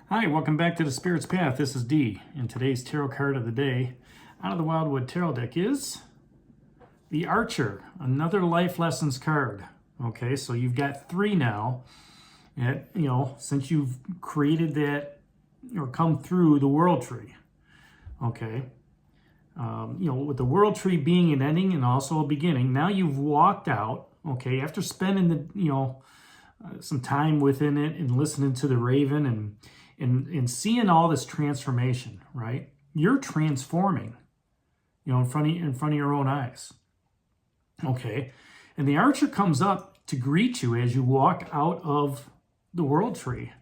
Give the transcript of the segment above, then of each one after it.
Hi, welcome back to the Spirit's Path. This is Dee, and today's tarot card of the day out of the Wildwood Tarot deck is the Archer, another life lessons card. Okay, so you've got three now. And, since you've created that or come through the world tree. Okay, with the world tree being an ending and also a beginning, now you've walked out. Okay, after spending some time within it and listening to the Raven and seeing all this transformation, right? You're transforming, in front of your own eyes. Okay, and the Archer comes up to greet you as you walk out of the world tree.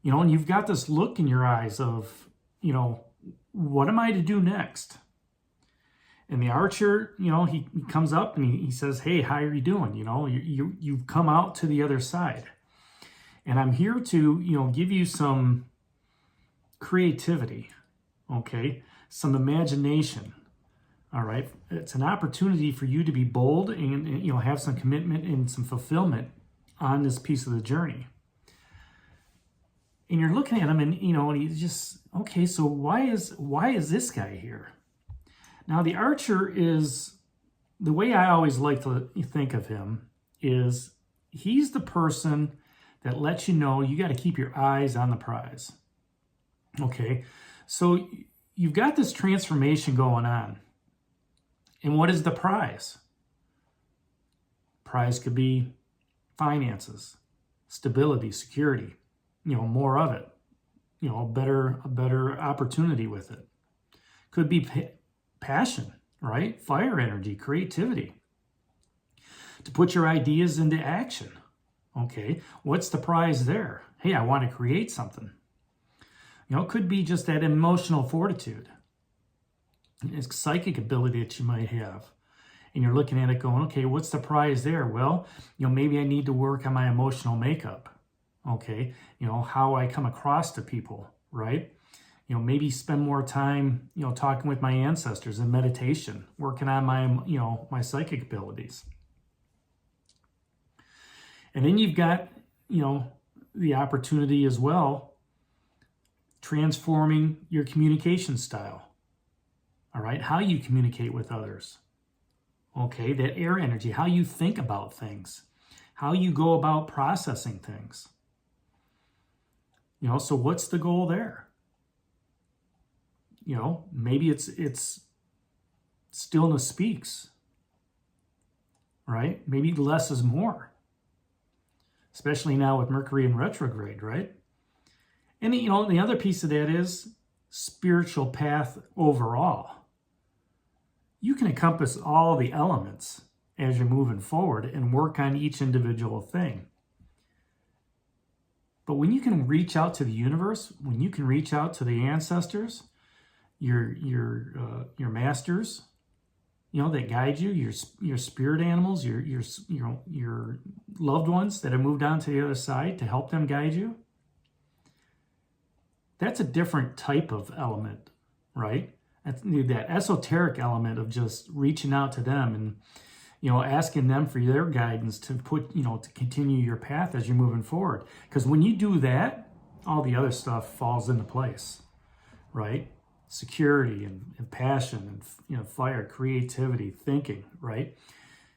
And you've got this look in your eyes of, what am I to do next? And the Archer, he comes up and he says, hey, how are you doing? You've come out to the other side. And I'm here to, give you some creativity, okay? Some imagination, all right? It's an opportunity for you to be bold and have some commitment and some fulfillment on this piece of the journey. And you're looking at him and, and he's just, okay, so why is this guy here? Now, the Archer is, the way I always like to think of him is he's the person that lets you know you got to keep your eyes on the prize. Okay, so you've got this transformation going on. And what is the prize? Prize could be finances, stability, security, more of it, a better opportunity with it. Could be passion, right? Fire energy, creativity. To put your ideas into action. Okay, what's the prize there? Hey, I want to create something. It could be just that emotional fortitude. It's psychic ability that you might have. And you're looking at it going, okay, what's the prize there? Well, maybe I need to work on my emotional makeup. Okay, how I come across to people, right? Maybe spend more time, talking with my ancestors in meditation, working on my, my psychic abilities. And then you've got, the opportunity as well, transforming your communication style. All right, how you communicate with others. Okay, that air energy, how you think about things, how you go about processing things. So what's the goal there? Maybe it's stillness speaks, right? Maybe less is more, especially now with Mercury in retrograde, right? And the other piece of that is spiritual path overall. You can encompass all the elements as you're moving forward and work on each individual thing. But when you can reach out to the universe, when you can reach out to the ancestors, your masters, that guide you, your spirit animals, your loved ones that have moved on to the other side to help them guide you. That's a different type of element, right? That esoteric element of just reaching out to them and asking them for their guidance to to continue your path as you're moving forward. Because when you do that, all the other stuff falls into place, right? Security and passion and fire, creativity, thinking, right?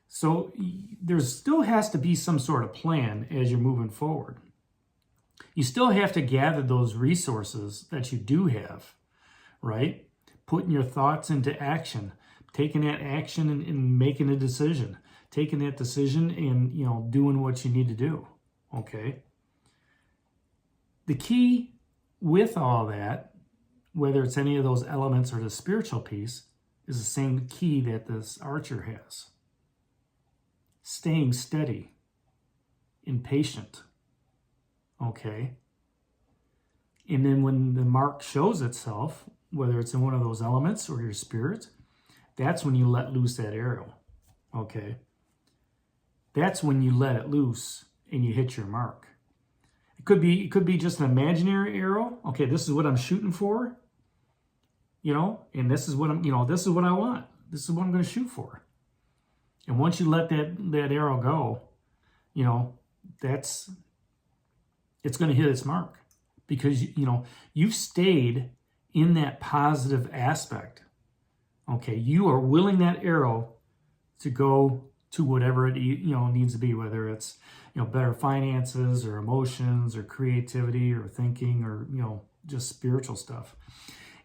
So there still has to be some sort of plan as you're moving forward. You still have to gather those resources that you do have, right? Putting your thoughts into action, taking that action and making a decision, taking that decision and doing what you need to do, okay? The key with all that, whether it's any of those elements or the spiritual piece, is the same key that this Archer has. Staying steady and patient. Okay? And then when the mark shows itself, whether it's in one of those elements or your spirit, that's when you let loose that arrow. Okay? That's when you let it loose and you hit your mark. It could be just an imaginary arrow. Okay, this is what I'm shooting for. And this is what this is what I want. This is what I'm going to shoot for. And once you let that arrow go, it's going to hit its mark. because, you've stayed in that positive aspect. Okay, you are willing that arrow to go to whatever it needs to be, whether it's better finances or emotions or creativity or thinking or just spiritual stuff.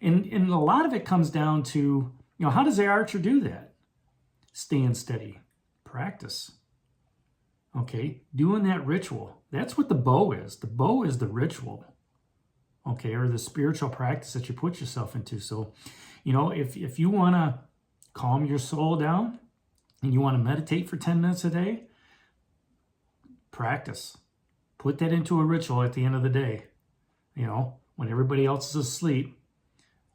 And a lot of it comes down to how does the archer do that? Staying steady, practice. Okay, doing that ritual. That's what the bow is. The bow is the ritual. Okay, or the spiritual practice that you put yourself into. So, if you want to calm your soul down and you want to meditate for 10 minutes a day, practice. Put that into a ritual at the end of the day. When everybody else is asleep,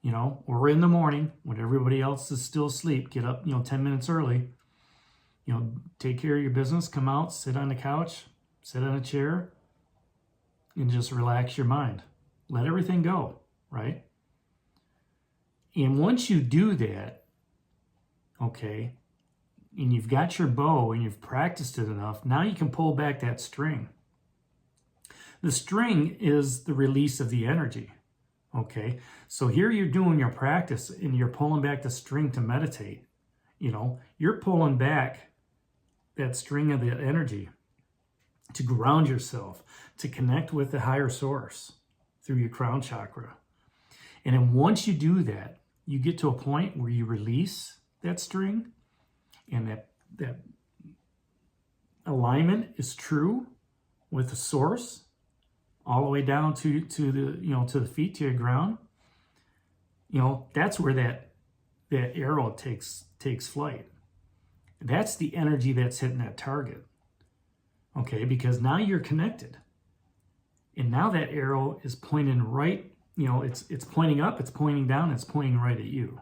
or in the morning when everybody else is still asleep, get up, 10 minutes early, take care of your business, come out, sit on the couch, sit on a chair, and just relax your mind. Let everything go, right? And once you do that, okay, and you've got your bow and you've practiced it enough, now you can pull back that string. The string is the release of the energy, okay? So here you're doing your practice and you're pulling back the string to meditate. You're pulling back that string of the energy to ground yourself, to connect with the higher source through your crown chakra. And then once you do that, you get to a point where you release that string and that alignment is true with the source all the way down to the feet, to your ground. That's where that arrow takes flight. That's the energy that's hitting that target. Okay, because now you're connected. And now that arrow is pointing right, it's pointing up, it's pointing down, it's pointing right at you.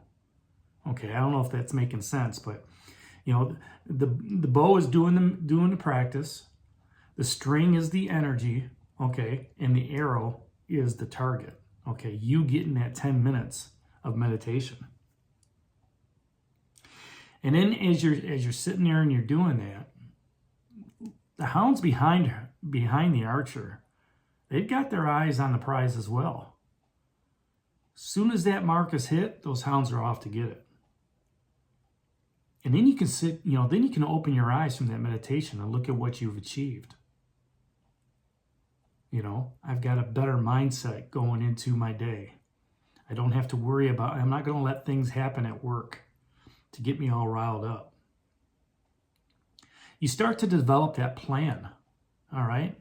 Okay, I don't know if that's making sense, but the bow is doing the practice, the string is the energy, okay, and the arrow is the target. Okay, you getting that 10 minutes of meditation. And then as you're sitting there and you're doing that, the hounds behind the archer, they've got their eyes on the prize as well. As soon as that mark is hit, those hounds are off to get it. And then you can then you can open your eyes from that meditation and look at what you've achieved. I've got a better mindset going into my day. I don't have to worry I'm not going to let things happen at work to get me all riled up. You start to develop that plan. All right,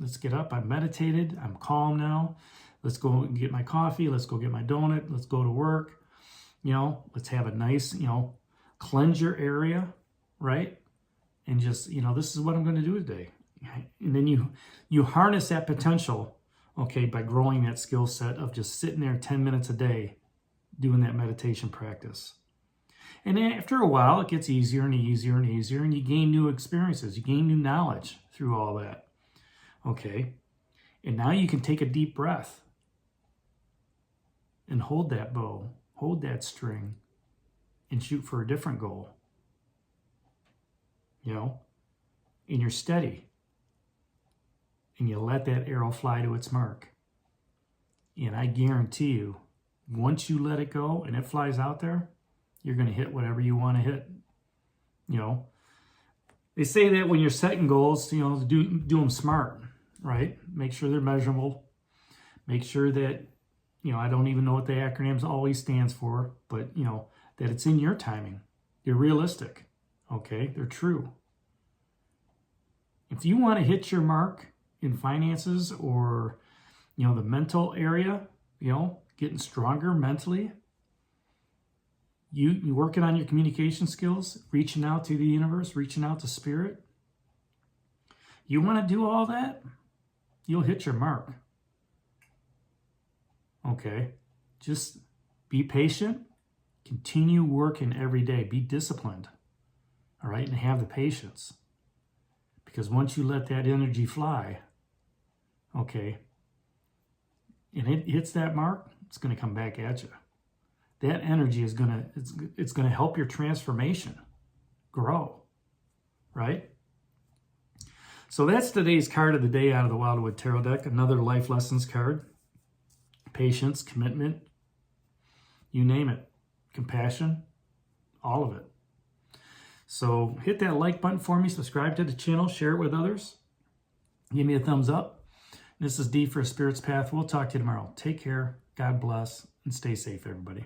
let's get up. I've meditated. I'm calm now. Let's go and get my coffee. Let's go get my donut. Let's go to work. Let's have a nice, cleanse your area, right? And just, this is what I'm going to do today. And then you harness that potential, okay, by growing that skill set of just sitting there 10 minutes a day doing that meditation practice. And then after a while, it gets easier and easier and easier, and you gain new experiences. You gain new knowledge through all that, okay? And now you can take a deep breath and hold that bow, hold that string, and shoot for a different goal, and you're steady. And you let that arrow fly to its mark. And I guarantee you, once you let it go and it flies out there, you're going to hit whatever you want to hit. They say that when you're setting goals, do them smart, right? Make sure they're measurable. Make sure that, I don't even know what the acronyms always stands for, but, that it's in your timing. They're realistic, okay? They're true. If you want to hit your mark in finances or, the mental area, getting stronger mentally, you working on your communication skills, reaching out to the universe, reaching out to spirit, you want to do all that, you'll hit your mark. Okay, just be patient, continue working every day, be disciplined, all right, and have the patience. Because once you let that energy fly, okay, and it hits that mark, it's going to come back at you. That energy is going to help your transformation grow, right? So that's today's card of the day out of the Wildwood Tarot deck. Another life lessons card. Patience, commitment, you name it. Compassion, all of it. So hit that like button for me. Subscribe to the channel. Share it with others. Give me a thumbs up. This is D for Spirit's Path. We'll talk to you tomorrow. Take care. God bless. And stay safe, everybody.